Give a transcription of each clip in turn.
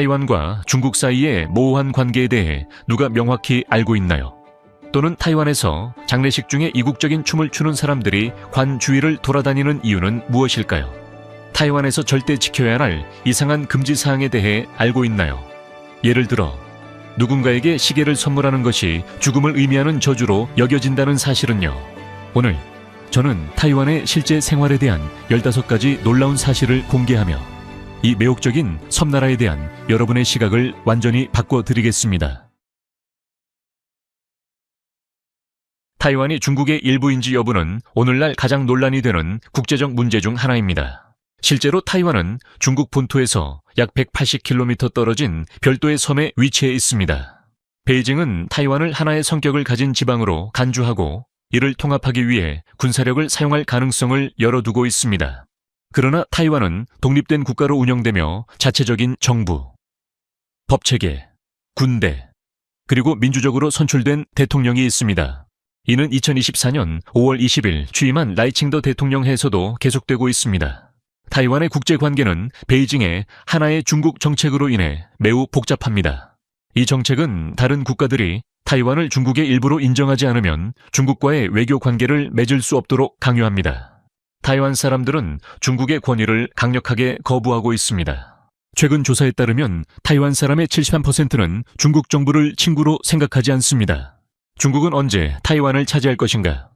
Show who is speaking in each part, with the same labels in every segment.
Speaker 1: 타이완과 중국 사이의 모호한 관계에 대해 누가 명확히 알고 있나요? 또는 타이완에서 장례식 중에 이국적인 춤을 추는 사람들이 관 주위를 돌아다니는 이유는 무엇일까요? 타이완에서 절대 지켜야 할 이상한 금지 사항에 대해 알고 있나요? 예를 들어 누군가에게 시계를 선물하는 것이 죽음을 의미하는 저주로 여겨진다는 사실은요. 오늘 저는 타이완의 실제 생활에 대한 15가지 놀라운 사실을 공개하며 이 매혹적인 섬나라에 대한 여러분의 시각을 완전히 바꿔드리겠습니다. 타이완이 중국의 일부인지 여부는 오늘날 가장 논란이 되는 국제적 문제 중 하나입니다. 실제로 타이완은 중국 본토에서 약 180km 떨어진 별도의 섬에 위치해 있습니다. 베이징은 타이완을 하나의 성격을 가진 지방으로 간주하고 이를 통합하기 위해 군사력을 사용할 가능성을 열어두고 있습니다. 그러나 타이완은 독립된 국가로 운영되며 자체적인 정부, 법체계, 군대, 그리고 민주적으로 선출된 대통령이 있습니다. 이는 2024년 5월 20일 취임한 라이칭더 대통령 해서도 계속되고 있습니다. 타이완의 국제관계는 베이징의 하나의 중국 정책으로 인해 매우 복잡합니다. 이 정책은 다른 국가들이 타이완을 중국의 일부로 인정하지 않으면 중국과의 외교 관계를 맺을 수 없도록 강요합니다. 타이완 사람들은 중국의 권위를 강력하게 거부하고 있습니다. 최근 조사에 따르면 타이완 사람의 73%는 중국 정부를 친구로 생각하지 않습니다. 중국은 언제 타이완을 차지할 것인가?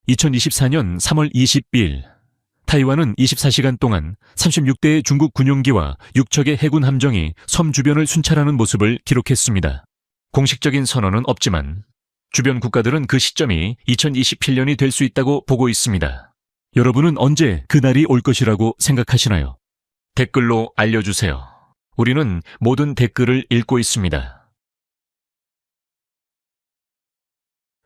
Speaker 1: 2024년 3월 22일 타이완은 24시간 동안 36대의 중국 군용기와 6척의 해군 함정이 섬 주변을 순찰하는 모습을 기록했습니다. 공식적인 선언은 없지만 주변 국가들은 그 시점이 2027년이 될 수 있다고 보고 있습니다. 여러분은 언제 그날이 올 것이라고 생각하시나요? 댓글로 알려주세요. 우리는 모든 댓글을 읽고 있습니다.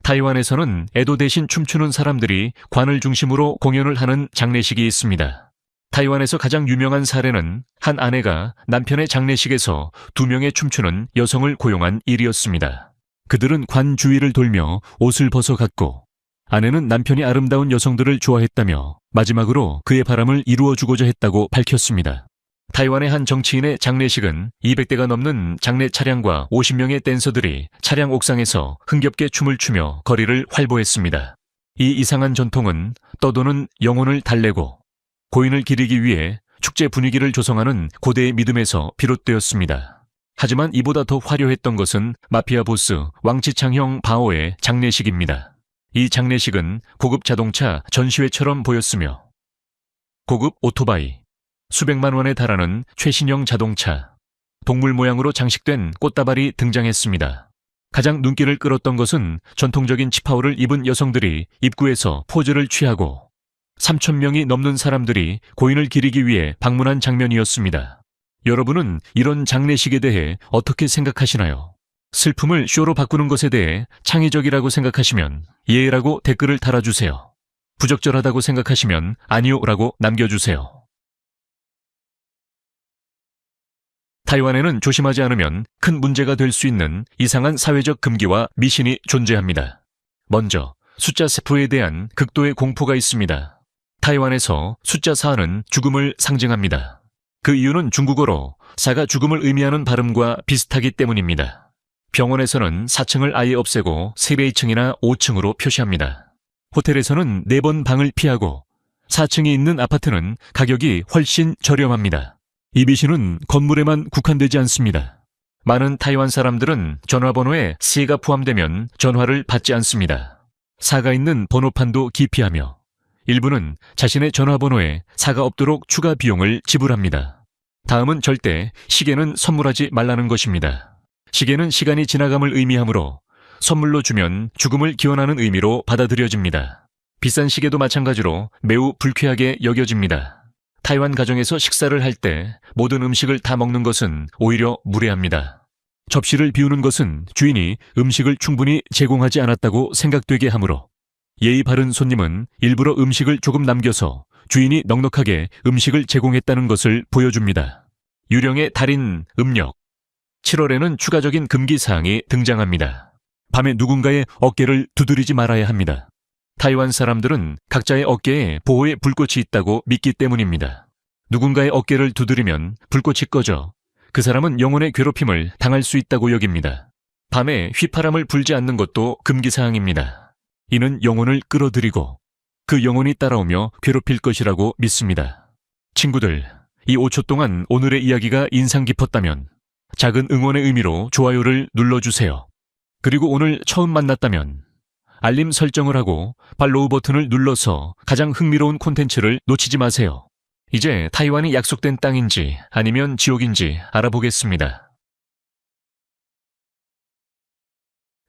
Speaker 1: 타이완에서는 애도 대신 춤추는 사람들이 관을 중심으로 공연을 하는 장례식이 있습니다. 타이완에서 가장 유명한 사례는 한 아내가 남편의 장례식에서 2명의 춤추는 여성을 고용한 일이었습니다. 그들은 관 주위를 돌며 옷을 벗어갔고 아내는 남편이 아름다운 여성들을 좋아했다며 마지막으로 그의 바람을 이루어주고자 했다고 밝혔습니다. 타이완의 한 정치인의 장례식은 200대가 넘는 장례 차량과 50명의 댄서들이 차량 옥상에서 흥겹게 춤을 추며 거리를 활보했습니다. 이 이상한 전통은 떠도는 영혼을 달래고 고인을 기리기 위해 축제 분위기를 조성하는 고대의 믿음에서 비롯되었습니다. 하지만 이보다 더 화려했던 것은 마피아 보스 왕치창형 바오의 장례식입니다. 이 장례식은 고급 자동차 전시회처럼 보였으며 고급 오토바이, 수백만 원에 달하는 최신형 자동차, 동물 모양으로 장식된 꽃다발이 등장했습니다. 가장 눈길을 끌었던 것은 전통적인 치파오를 입은 여성들이 입구에서 포즈를 취하고 3,000명이 넘는 사람들이 고인을 기리기 위해 방문한 장면이었습니다. 여러분은 이런 장례식에 대해 어떻게 생각하시나요? 슬픔을 쇼로 바꾸는 것에 대해 창의적이라고 생각하시면 예라고 댓글을 달아주세요. 부적절하다고 생각하시면 아니요라고 남겨주세요. 타이완에는 조심하지 않으면 큰 문제가 될 수 있는 이상한 사회적 금기와 미신이 존재합니다. 먼저 숫자 세포에 대한 극도의 공포가 있습니다. 타이완에서 숫자 4는 죽음을 상징합니다. 그 이유는 중국어로 4가 죽음을 의미하는 발음과 비슷하기 때문입니다. 병원에서는 4층을 아예 없애고 세례2층이나 5층으로 표시합니다. 호텔에서는 4번 방을 피하고 4층이 있는 아파트는 가격이 훨씬 저렴합니다. 이 미신은 건물에만 국한되지 않습니다. 많은 타이완 사람들은 전화번호에 C가 포함되면 전화를 받지 않습니다. 4가 있는 번호판도 기피하며 일부는 자신의 전화번호에 4가 없도록 추가 비용을 지불합니다. 다음은 절대 시계는 선물하지 말라는 것입니다. 시계는 시간이 지나감을 의미하므로 선물로 주면 죽음을 기원하는 의미로 받아들여집니다. 비싼 시계도 마찬가지로 매우 불쾌하게 여겨집니다. 타이완 가정에서 식사를 할 때 모든 음식을 다 먹는 것은 오히려 무례합니다. 접시를 비우는 것은 주인이 음식을 충분히 제공하지 않았다고 생각되게 하므로 예의 바른 손님은 일부러 음식을 조금 남겨서 주인이 넉넉하게 음식을 제공했다는 것을 보여줍니다. 유령의 달인 음력 7월에는 추가적인 금기사항이 등장합니다. 밤에 누군가의 어깨를 두드리지 말아야 합니다. 타이완 사람들은 각자의 어깨에 보호의 불꽃이 있다고 믿기 때문입니다. 누군가의 어깨를 두드리면 불꽃이 꺼져 그 사람은 영혼의 괴롭힘을 당할 수 있다고 여깁니다. 밤에 휘파람을 불지 않는 것도 금기사항입니다. 이는 영혼을 끌어들이고 그 영혼이 따라오며 괴롭힐 것이라고 믿습니다. 친구들, 이 5초 동안 오늘의 이야기가 인상 깊었다면 작은 응원의 의미로 좋아요를 눌러주세요. 그리고 오늘 처음 만났다면 알림 설정을 하고 팔로우 버튼을 눌러서 가장 흥미로운 콘텐츠를 놓치지 마세요. 이제 타이완이 약속된 땅인지 아니면 지옥인지 알아보겠습니다.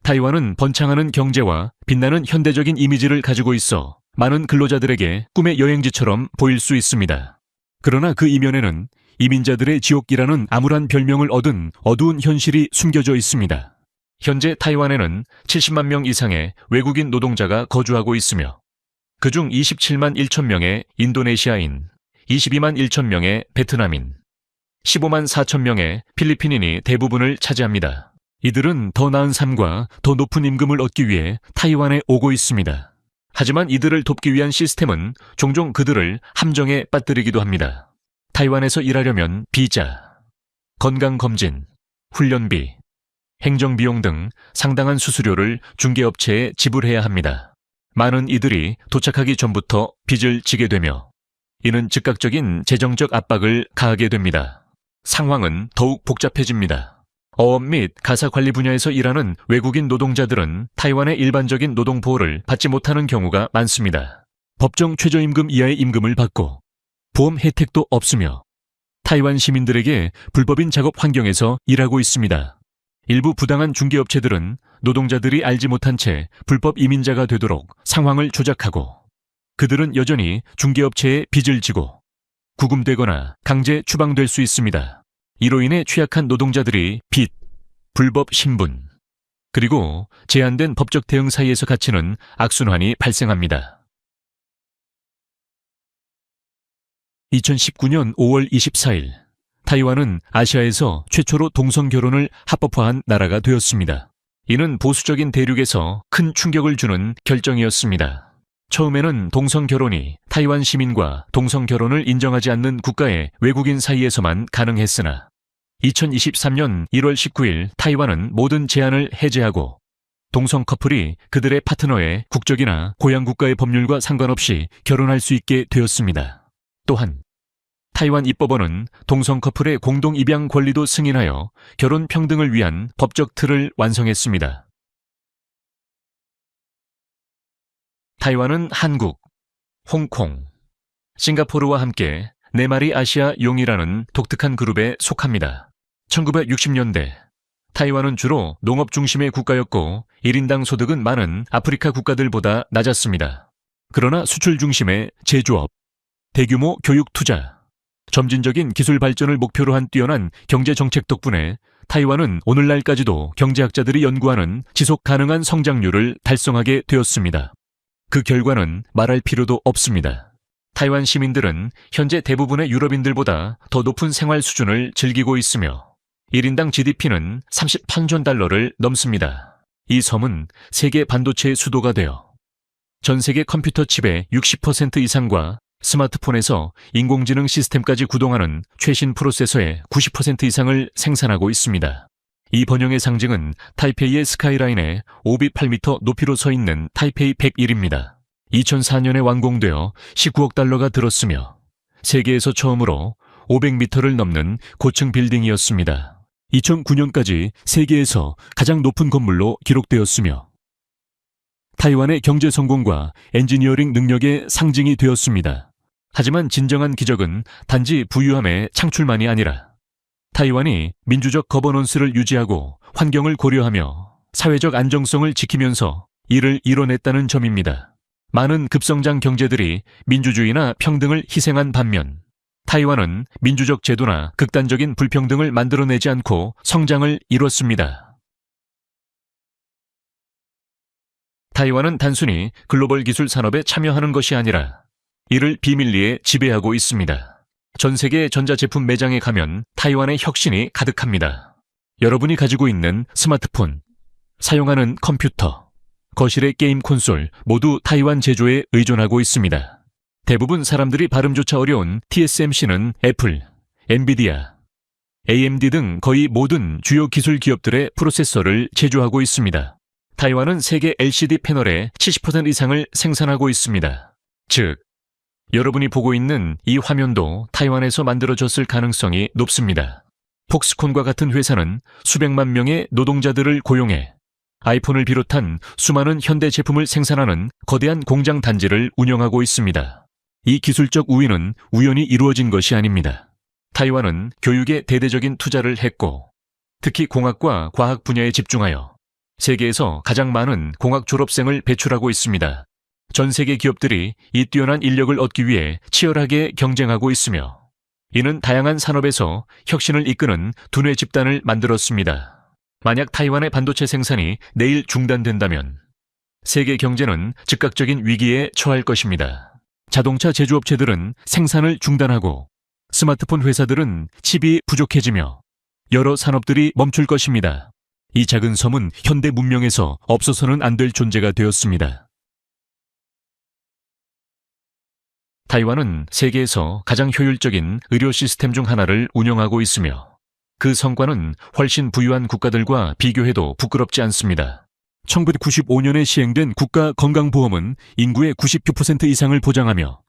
Speaker 1: 타이완은 번창하는 경제와 빛나는 현대적인 이미지를 가지고 있어 많은 근로자들에게 꿈의 여행지처럼 보일 수 있습니다. 그러나 그 이면에는 이민자들의 지옥이라는 암울한 별명을 얻은 어두운 현실이 숨겨져 있습니다. 현재 타이완에는 70만 명 이상의 외국인 노동자가 거주하고 있으며 그중 27만 1천 명의 인도네시아인, 22만 1천 명의 베트남인, 15만 4천 명의 필리핀인이 대부분을 차지합니다. 이들은 더 나은 삶과 더 높은 임금을 얻기 위해 타이완에 오고 있습니다. 하지만 이들을 돕기 위한 시스템은 종종 그들을 함정에 빠뜨리기도 합니다. 타이완에서 일하려면 비자, 건강검진, 훈련비, 행정비용 등 상당한 수수료를 중개업체에 지불해야 합니다. 많은 이들이 도착하기 전부터 빚을 지게 되며 이는 즉각적인 재정적 압박을 가하게 됩니다. 상황은 더욱 복잡해집니다. 어업 및 가사 관리 분야에서 일하는 외국인 노동자들은 타이완의 일반적인 노동보호를 받지 못하는 경우가 많습니다. 법정 최저임금 이하의 임금을 받고 보험 혜택도 없으며 타이완 시민들에게 불법인 작업 환경에서 일하고 있습니다. 일부 부당한 중개업체들은 노동자들이 알지 못한 채 불법 이민자가 되도록 상황을 조작하고 그들은 여전히 중개업체에 빚을 지고 구금되거나 강제 추방될 수 있습니다. 이로 인해 취약한 노동자들이 빚, 불법 신분, 그리고 제한된 법적 대응 사이에서 갇히는 악순환이 발생합니다. 2019년 5월 24일, 타이완은 아시아에서 최초로 동성결혼을 합법화한 나라가 되었습니다. 이는 보수적인 대륙에서 큰 충격을 주는 결정이었습니다. 처음에는 동성결혼이 타이완 시민과 동성결혼을 인정하지 않는 국가의 외국인 사이에서만 가능했으나 2023년 1월 19일 타이완은 모든 제한을 해제하고 동성 커플이 그들의 파트너의 국적이나 고향 국가의 법률과 상관없이 결혼할 수 있게 되었습니다. 또한 타이완 입법원은 동성 커플의 공동 입양 권리도 승인하여 결혼 평등을 위한 법적 틀을 완성했습니다. 타이완은 한국, 홍콩, 싱가포르와 함께 4마리 아시아 용이라는 독특한 그룹에 속합니다. 1960년대 타이완은 주로 농업 중심의 국가였고 1인당 소득은 많은 아프리카 국가들보다 낮았습니다. 그러나 수출 중심의 제조업, 대규모 교육 투자, 점진적인 기술 발전을 목표로 한 뛰어난 경제 정책 덕분에 타이완은 오늘날까지도 경제학자들이 연구하는 지속 가능한 성장률을 달성하게 되었습니다. 그 결과는 말할 필요도 없습니다. 타이완 시민들은 현재 대부분의 유럽인들보다 더 높은 생활 수준을 즐기고 있으며 1인당 GDP는 38조 달러를 넘습니다. 이 섬은 세계 반도체의 수도가 되어 전 세계 컴퓨터 칩의 60% 이상과 스마트폰에서 인공지능 시스템까지 구동하는 최신 프로세서의 90% 이상을 생산하고 있습니다. 이 번영의 상징은 타이페이의 스카이라인에 508m 높이로 서 있는 타이페이 101입니다. 2004년에 완공되어 19억 달러가 들었으며 세계에서 처음으로 500m를 넘는 고층 빌딩이었습니다. 2009년까지 세계에서 가장 높은 건물로 기록되었으며 타이완의 경제 성공과 엔지니어링 능력의 상징이 되었습니다. 하지만 진정한 기적은 단지 부유함의 창출만이 아니라 타이완이 민주적 거버넌스를 유지하고 환경을 고려하며 사회적 안정성을 지키면서 이를 이뤄냈다는 점입니다. 많은 급성장 경제들이 민주주의나 평등을 희생한 반면 타이완은 민주적 제도나 극단적인 불평등을 만들어내지 않고 성장을 이뤘습니다. 타이완은 단순히 글로벌 기술 산업에 참여하는 것이 아니라 이를 비밀리에 지배하고 있습니다. 전 세계 전자제품 매장에 가면 타이완의 혁신이 가득합니다. 여러분이 가지고 있는 스마트폰, 사용하는 컴퓨터, 거실의 게임 콘솔 모두 타이완 제조에 의존하고 있습니다. 대부분 사람들이 발음조차 어려운 TSMC는 애플, 엔비디아, AMD 등 거의 모든 주요 기술 기업들의 프로세서를 제조하고 있습니다. 타이완은 세계 LCD 패널의 70% 이상을 생산하고 있습니다. 즉, 여러분이 보고 있는 이 화면도 타이완에서 만들어졌을 가능성이 높습니다. 폭스콘과 같은 회사는 수백만 명의 노동자들을 고용해 아이폰을 비롯한 수많은 현대 제품을 생산하는 거대한 공장 단지를 운영하고 있습니다. 이 기술적 우위는 우연히 이루어진 것이 아닙니다. 타이완은 교육에 대대적인 투자를 했고, 특히 공학과 과학 분야에 집중하여 세계에서 가장 많은 공학 졸업생을 배출하고 있습니다. 전 세계 기업들이 이 뛰어난 인력을 얻기 위해 치열하게 경쟁하고 있으며, 이는 다양한 산업에서 혁신을 이끄는 두뇌 집단을 만들었습니다. 만약 타이완의 반도체 생산이 내일 중단된다면 세계 경제는 즉각적인 위기에 처할 것입니다. 자동차 제조업체들은 생산을 중단하고 스마트폰 회사들은 칩이 부족해지며 여러 산업들이 멈출 것입니다. 이 작은 섬은 현대 문명에서 없어서는 안 될 존재가 되었습니다. 타이완은 세계에서 가장 효율적인 의료 시스템 중 하나를 운영하고 있으며 그 성과는 훨씬 부유한 국가들과 비교해도 부끄럽지 않습니다. 1995년에 시행된 국가건강보험은 인구의 99% 이상을 보장하며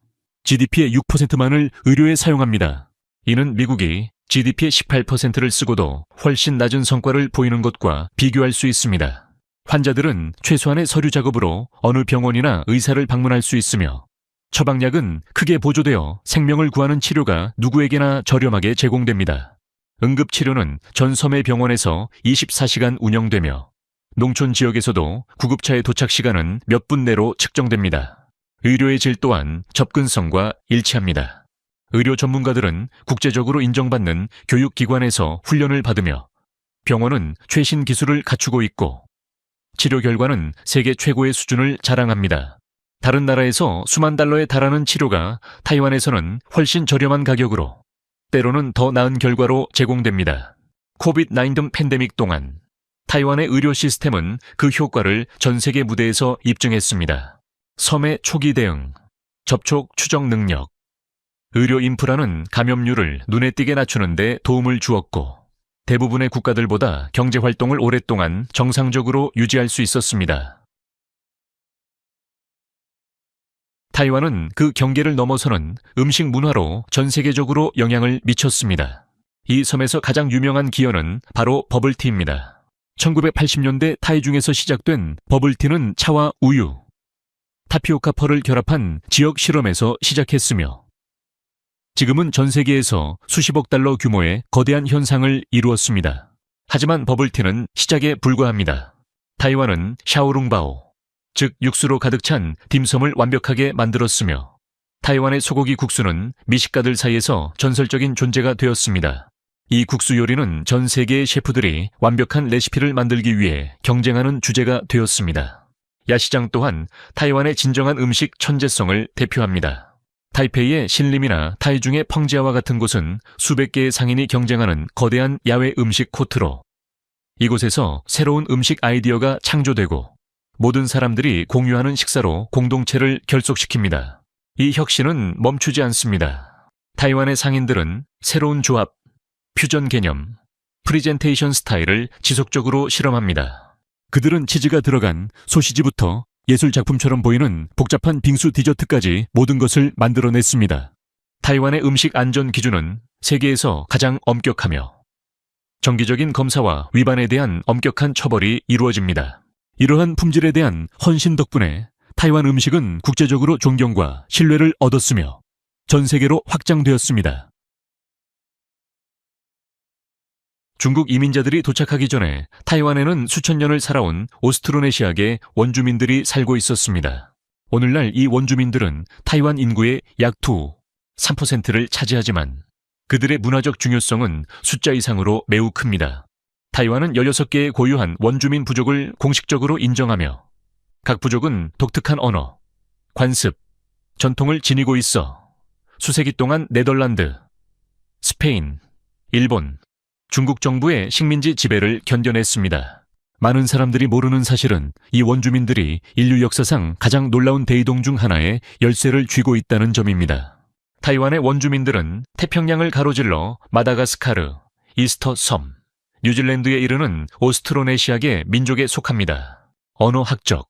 Speaker 1: GDP의 6%만을 의료에 사용합니다. 이는 미국이 GDP의 18%를 쓰고도 훨씬 낮은 성과를 보이는 것과 비교할 수 있습니다. 환자들은 최소한의 서류 작업으로 어느 병원이나 의사를 방문할 수 있으며 처방약은 크게 보조되어 생명을 구하는 치료가 누구에게나 저렴하게 제공됩니다. 응급치료는 전 섬의 병원에서 24시간 운영되며 농촌 지역에서도 구급차의 도착 시간은 몇 분 내로 측정됩니다. 의료의 질 또한 접근성과 일치합니다. 의료 전문가들은 국제적으로 인정받는 교육기관에서 훈련을 받으며 병원은 최신 기술을 갖추고 있고 치료 결과는 세계 최고의 수준을 자랑합니다. 다른 나라에서 수만 달러에 달하는 치료가 타이완에서는 훨씬 저렴한 가격으로 때로는 더 나은 결과로 제공됩니다. 코비드-19 팬데믹 동안 타이완의 의료 시스템은 그 효과를 전 세계 무대에서 입증했습니다. 섬의 초기 대응, 접촉 추적 능력, 의료 인프라는 감염률을 눈에 띄게 낮추는 데 도움을 주었고 대부분의 국가들보다 경제 활동을 오랫동안 정상적으로 유지할 수 있었습니다. 타이완은 그 경계를 넘어서는 음식 문화로 전 세계적으로 영향을 미쳤습니다. 이 섬에서 가장 유명한 기어는 바로 버블티입니다. 1980년대 타이중에서 시작된 버블티는 차와 우유, 타피오카 펄을 결합한 지역 실험에서 시작했으며 지금은 전 세계에서 수십억 달러 규모의 거대한 현상을 이루었습니다. 하지만 버블티는 시작에 불과합니다. 타이완은 샤오룽바오, 즉 육수로 가득 찬 딤섬을 완벽하게 만들었으며 타이완의 소고기 국수는 미식가들 사이에서 전설적인 존재가 되었습니다. 이 국수 요리는 전 세계의 셰프들이 완벽한 레시피를 만들기 위해 경쟁하는 주제가 되었습니다. 야시장 또한 타이완의 진정한 음식 천재성을 대표합니다. 타이페이의 신림이나 타이중의 펑지아와 같은 곳은 수백 개의 상인이 경쟁하는 거대한 야외 음식 코트로 이곳에서 새로운 음식 아이디어가 창조되고 모든 사람들이 공유하는 식사로 공동체를 결속시킵니다. 이 혁신은 멈추지 않습니다. 타이완의 상인들은 새로운 조합, 퓨전 개념, 프리젠테이션 스타일을 지속적으로 실험합니다. 그들은 치즈가 들어간 소시지부터 예술 작품처럼 보이는 복잡한 빙수 디저트까지 모든 것을 만들어냈습니다. 타이완의 음식 안전 기준은 세계에서 가장 엄격하며 정기적인 검사와 위반에 대한 엄격한 처벌이 이루어집니다. 이러한 품질에 대한 헌신 덕분에 타이완 음식은 국제적으로 존경과 신뢰를 얻었으며 전 세계로 확장되었습니다. 중국 이민자들이 도착하기 전에 타이완에는 수천 년을 살아온 오스트로네시아계 원주민들이 살고 있었습니다. 오늘날 이 원주민들은 타이완 인구의 약 3%를 차지하지만 그들의 문화적 중요성은 숫자 이상으로 매우 큽니다. 타이완은 16개의 고유한 원주민 부족을 공식적으로 인정하며 각 부족은 독특한 언어, 관습, 전통을 지니고 있어 수세기 동안 네덜란드, 스페인, 일본, 중국 정부의 식민지 지배를 견뎌냈습니다. 많은 사람들이 모르는 사실은 이 원주민들이 인류 역사상 가장 놀라운 대이동 중 하나의 열쇠를 쥐고 있다는 점입니다. 타이완의 원주민들은 태평양을 가로질러 마다가스카르, 이스터 섬, 뉴질랜드에 이르는 오스트로네시아계 민족에 속합니다. 언어학적,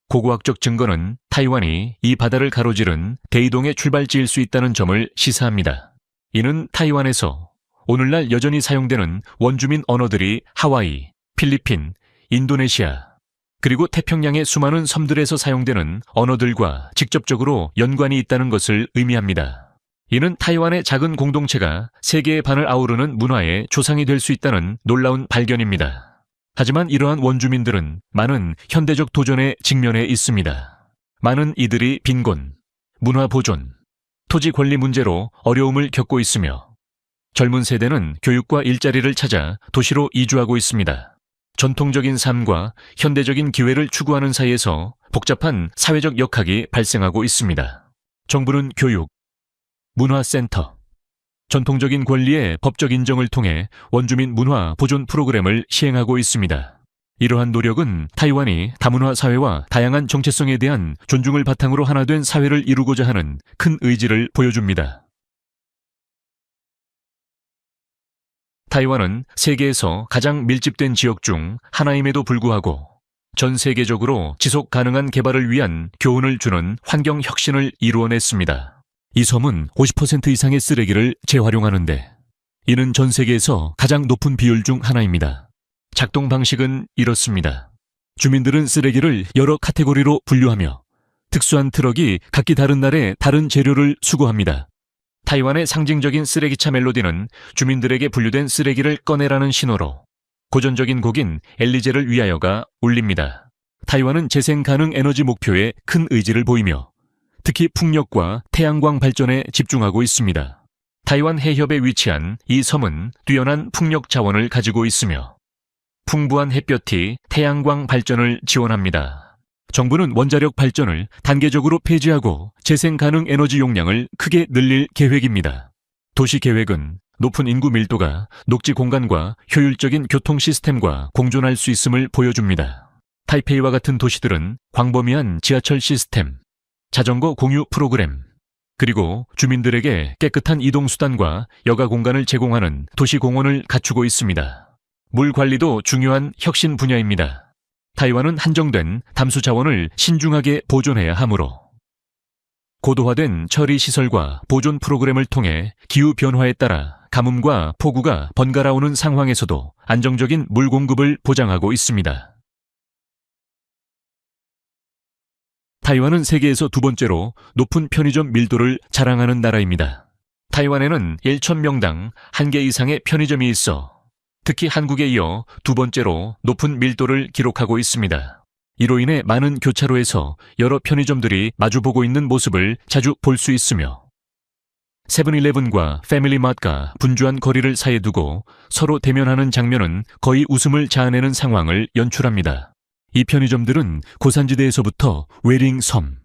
Speaker 1: 고고학적 증거는 타이완이 이 바다를 가로지른 대이동의 출발지일 수 있다는 점을 시사합니다. 이는 타이완에서 오늘날 여전히 사용되는 원주민 언어들이 하와이, 필리핀, 인도네시아, 그리고 태평양의 수많은 섬들에서 사용되는 언어들과 직접적으로 연관이 있다는 것을 의미합니다. 이는 타이완의 작은 공동체가 세계의 반을 아우르는 문화의 조상이 될 수 있다는 놀라운 발견입니다. 하지만 이러한 원주민들은 많은 현대적 도전에 직면해 있습니다. 많은 이들이 빈곤, 문화 보존, 토지 권리 문제로 어려움을 겪고 있으며 젊은 세대는 교육과 일자리를 찾아 도시로 이주하고 있습니다. 전통적인 삶과 현대적인 기회를 추구하는 사이에서 복잡한 사회적 역학이 발생하고 있습니다. 정부는 교육, 문화센터, 전통적인 권리의 법적 인정을 통해 원주민 문화 보존 프로그램을 시행하고 있습니다. 이러한 노력은 타이완이 다문화 사회와 다양한 정체성에 대한 존중을 바탕으로 하나 된 사회를 이루고자 하는 큰 의지를 보여줍니다. 타이완은 세계에서 가장 밀집된 지역 중 하나임에도 불구하고 전 세계적으로 지속 가능한 개발을 위한 교훈을 주는 환경 혁신을 이루어냈습니다. 이 섬은 50% 이상의 쓰레기를 재활용하는데 이는 전 세계에서 가장 높은 비율 중 하나입니다. 작동 방식은 이렇습니다. 주민들은 쓰레기를 여러 카테고리로 분류하며 특수한 트럭이 각기 다른 날에 다른 재료를 수거합니다. 타이완의 상징적인 쓰레기차 멜로디는 주민들에게 분류된 쓰레기를 꺼내라는 신호로 고전적인 곡인 엘리제를 위하여가 울립니다. 타이완은 재생 가능 에너지 목표에 큰 의지를 보이며 특히 풍력과 태양광 발전에 집중하고 있습니다. 타이완 해협에 위치한 이 섬은 뛰어난 풍력 자원을 가지고 있으며 풍부한 햇볕이 태양광 발전을 지원합니다. 정부는 원자력 발전을 단계적으로 폐지하고 재생 가능 에너지 용량을 크게 늘릴 계획입니다. 도시 계획은 높은 인구 밀도가 녹지 공간과 효율적인 교통 시스템과 공존할 수 있음을 보여줍니다. 타이페이와 같은 도시들은 광범위한 지하철 시스템, 자전거 공유 프로그램, 그리고 주민들에게 깨끗한 이동수단과 여가 공간을 제공하는 도시공원을 갖추고 있습니다. 물 관리도 중요한 혁신 분야입니다. 타이완은 한정된 담수 자원을 신중하게 보존해야 하므로 고도화된 처리 시설과 보존 프로그램을 통해 기후 변화에 따라 가뭄과 폭우가 번갈아 오는 상황에서도 안정적인 물 공급을 보장하고 있습니다. 타이완은 세계에서 두 번째로 높은 편의점 밀도를 자랑하는 나라입니다. 타이완에는 1,000명당 1개 이상의 편의점이 있어 특히 한국에 이어 두 번째로 높은 밀도를 기록하고 있습니다. 이로 인해 많은 교차로에서 여러 편의점들이 마주보고 있는 모습을 자주 볼 수 있으며 세븐일레븐과 패밀리마트가 분주한 거리를 사이에 두고 서로 대면하는 장면은 거의 웃음을 자아내는 상황을 연출합니다. 이 편의점들은 고산지대에서부터 외링 섬,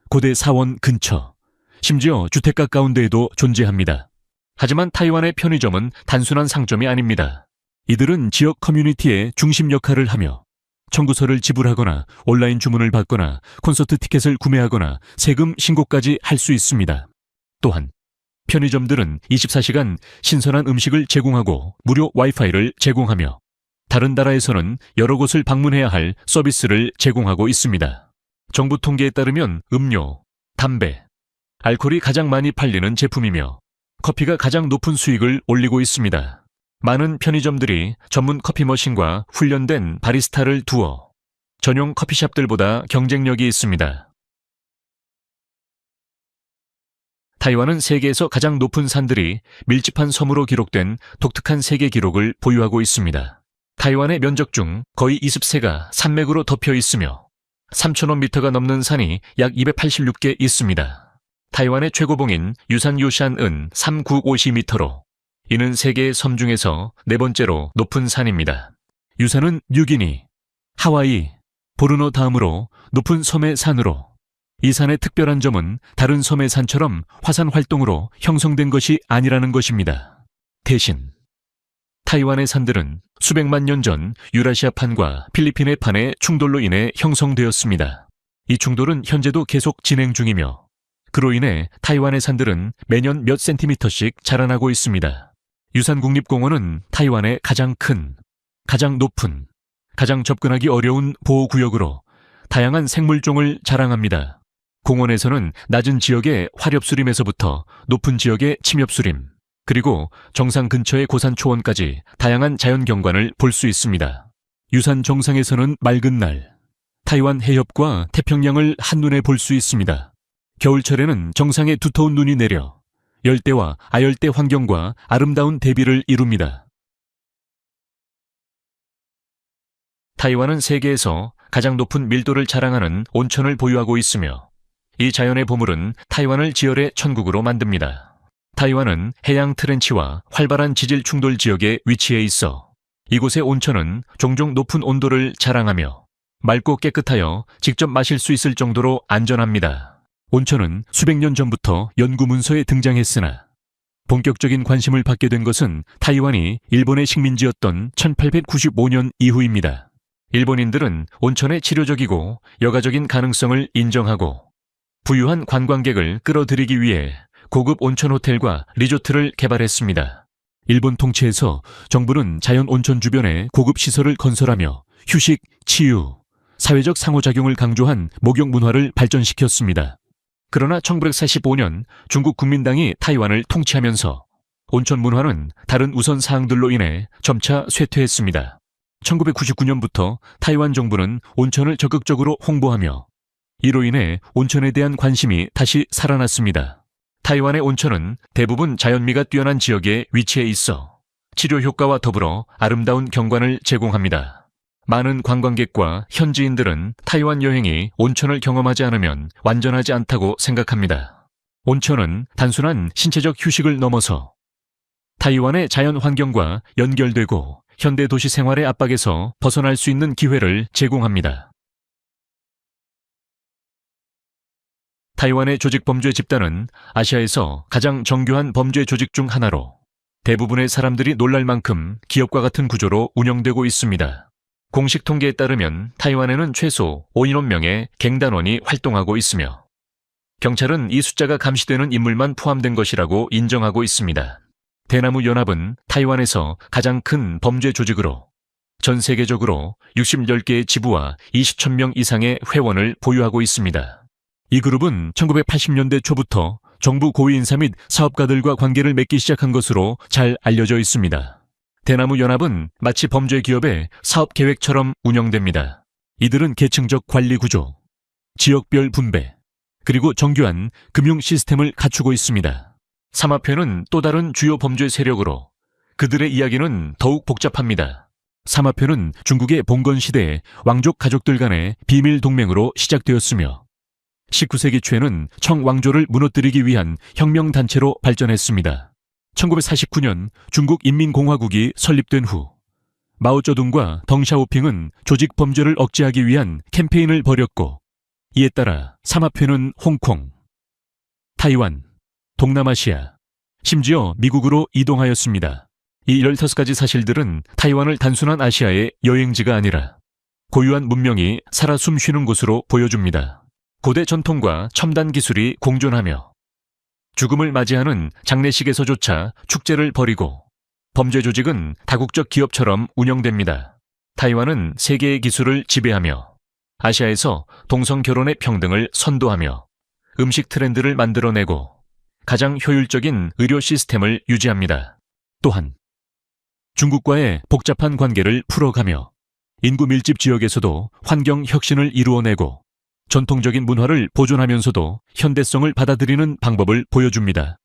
Speaker 1: 고대 사원 근처, 심지어 주택가 가운데에도 존재합니다. 하지만 타이완의 편의점은 단순한 상점이 아닙니다. 이들은 지역 커뮤니티의 중심 역할을 하며 청구서를 지불하거나 온라인 주문을 받거나 콘서트 티켓을 구매하거나 세금 신고까지 할 수 있습니다. 또한 편의점들은 24시간 신선한 음식을 제공하고 무료 와이파이를 제공하며 다른 나라에서는 여러 곳을 방문해야 할 서비스를 제공하고 있습니다. 정부 통계에 따르면 음료, 담배, 알코올이 가장 많이 팔리는 제품이며 커피가 가장 높은 수익을 올리고 있습니다. 많은 편의점들이 전문 커피 머신과 훈련된 바리스타를 두어 전용 커피숍들보다 경쟁력이 있습니다. 타이완은 세계에서 가장 높은 산들이 밀집한 섬으로 기록된 독특한 세계 기록을 보유하고 있습니다. 타이완의 면적 중 거의 20세가 산맥으로 덮여 있으며 3,000m 넘는 산이 약 286개 있습니다. 타이완의 최고봉인 유산요샨은 3,950m로 이는 세계의 섬 중에서 네 번째로 높은 산입니다. 유산은 뉴기니, 하와이, 보르노 다음으로 높은 섬의 산으로 이 산의 특별한 점은 다른 섬의 산처럼 화산 활동으로 형성된 것이 아니라는 것입니다. 대신 타이완의 산들은 수백만 년 전 유라시아판과 필리핀의 판의 충돌로 인해 형성되었습니다. 이 충돌은 현재도 계속 진행 중이며 그로 인해 타이완의 산들은 매년 몇 센티미터씩 자라나고 있습니다. 유산국립공원은 타이완의 가장 큰, 가장 높은, 가장 접근하기 어려운 보호구역으로 다양한 생물종을 자랑합니다. 공원에서는 낮은 지역의 화렵수림에서부터 높은 지역의 침엽수림, 그리고 정상 근처의 고산 초원까지 다양한 자연경관을 볼 수 있습니다. 유산 정상에서는 맑은 날, 타이완 해협과 태평양을 한눈에 볼 수 있습니다. 겨울철에는 정상에 두터운 눈이 내려 열대와 아열대 환경과 아름다운 대비를 이룹니다. 타이완은 세계에서 가장 높은 밀도를 자랑하는 온천을 보유하고 있으며 이 자연의 보물은 타이완을 지열의 천국으로 만듭니다. 타이완은 해양 트렌치와 활발한 지질 충돌 지역에 위치해 있어 이곳의 온천은 종종 높은 온도를 자랑하며 맑고 깨끗하여 직접 마실 수 있을 정도로 안전합니다. 온천은 수백 년 전부터 연구 문서에 등장했으나 본격적인 관심을 받게 된 것은 타이완이 일본의 식민지였던 1895년 이후입니다. 일본인들은 온천의 치료적이고 여가적인 가능성을 인정하고 부유한 관광객을 끌어들이기 위해 고급 온천 호텔과 리조트를 개발했습니다. 일본 통치에서 정부는 자연 온천 주변에 고급 시설을 건설하며 휴식, 치유, 사회적 상호작용을 강조한 목욕 문화를 발전시켰습니다. 그러나 1945년 중국 국민당이 타이완을 통치하면서 온천 문화는 다른 우선 사항들로 인해 점차 쇠퇴했습니다. 1999년부터 타이완 정부는 온천을 적극적으로 홍보하며 이로 인해 온천에 대한 관심이 다시 살아났습니다. 타이완의 온천은 대부분 자연미가 뛰어난 지역에 위치해 있어 치료 효과와 더불어 아름다운 경관을 제공합니다. 많은 관광객과 현지인들은 타이완 여행이 온천을 경험하지 않으면 완전하지 않다고 생각합니다. 온천은 단순한 신체적 휴식을 넘어서 타이완의 자연 환경과 연결되고 현대 도시 생활의 압박에서 벗어날 수 있는 기회를 제공합니다. 타이완의 조직범죄 집단은 아시아에서 가장 정교한 범죄 조직 중 하나로 대부분의 사람들이 놀랄 만큼 기업과 같은 구조로 운영되고 있습니다. 공식 통계에 따르면 타이완에는 최소 5인원 명의 갱단원이 활동하고 있으며 경찰은 이 숫자가 감시되는 인물만 포함된 것이라고 인정하고 있습니다. 대나무 연합은 타이완에서 가장 큰 범죄 조직으로 전 세계적으로 60개의 지부와 20,000명 이상의 회원을 보유하고 있습니다. 이 그룹은 1980년대 초부터 정부 고위 인사 및 사업가들과 관계를 맺기 시작한 것으로 잘 알려져 있습니다. 대나무 연합은 마치 범죄 기업의 사업 계획처럼 운영됩니다. 이들은 계층적 관리 구조, 지역별 분배, 그리고 정교한 금융 시스템을 갖추고 있습니다. 삼합회는 또 다른 주요 범죄 세력으로 그들의 이야기는 더욱 복잡합니다. 삼합회는 중국의 봉건 시대에 왕족 가족들 간의 비밀 동맹으로 시작되었으며 19세기 초에는 청 왕조를 무너뜨리기 위한 혁명단체로 발전했습니다. 1949년 중국 인민공화국이 설립된 후 마오쩌둥과 덩샤오핑은 조직 범죄를 억제하기 위한 캠페인을 벌였고 이에 따라 삼합회는 홍콩, 타이완, 동남아시아, 심지어 미국으로 이동하였습니다. 이 15가지 사실들은 타이완을 단순한 아시아의 여행지가 아니라 고유한 문명이 살아 숨쉬는 곳으로 보여줍니다. 고대 전통과 첨단 기술이 공존하며 죽음을 맞이하는 장례식에서조차 축제를 벌이고 범죄 조직은 다국적 기업처럼 운영됩니다. 타이완은 세계의 기술을 지배하며 아시아에서 동성 결혼의 평등을 선도하며 음식 트렌드를 만들어내고 가장 효율적인 의료 시스템을 유지합니다. 또한 중국과의 복잡한 관계를 풀어가며 인구 밀집 지역에서도 환경 혁신을 이루어내고 전통적인 문화를 보존하면서도 현대성을 받아들이는 방법을 보여줍니다.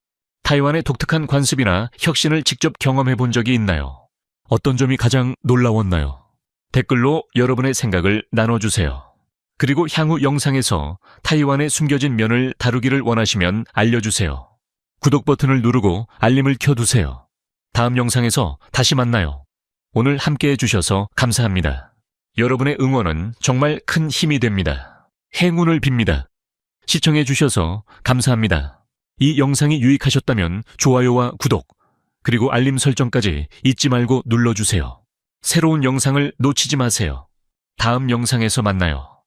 Speaker 1: 타이완의 독특한 관습이나 혁신을 직접 경험해 본 적이 있나요? 어떤 점이 가장 놀라웠나요? 댓글로 여러분의 생각을 나눠주세요. 그리고 향후 영상에서 타이완의 숨겨진 면을 다루기를 원하시면 알려주세요. 구독 버튼을 누르고 알림을 켜두세요. 다음 영상에서 다시 만나요. 오늘 함께해 주셔서 감사합니다. 여러분의 응원은 정말 큰 힘이 됩니다. 행운을 빕니다. 시청해 주셔서 감사합니다. 이 영상이 유익하셨다면 좋아요와 구독, 그리고 알림 설정까지 잊지 말고 눌러주세요. 새로운 영상을 놓치지 마세요. 다음 영상에서 만나요.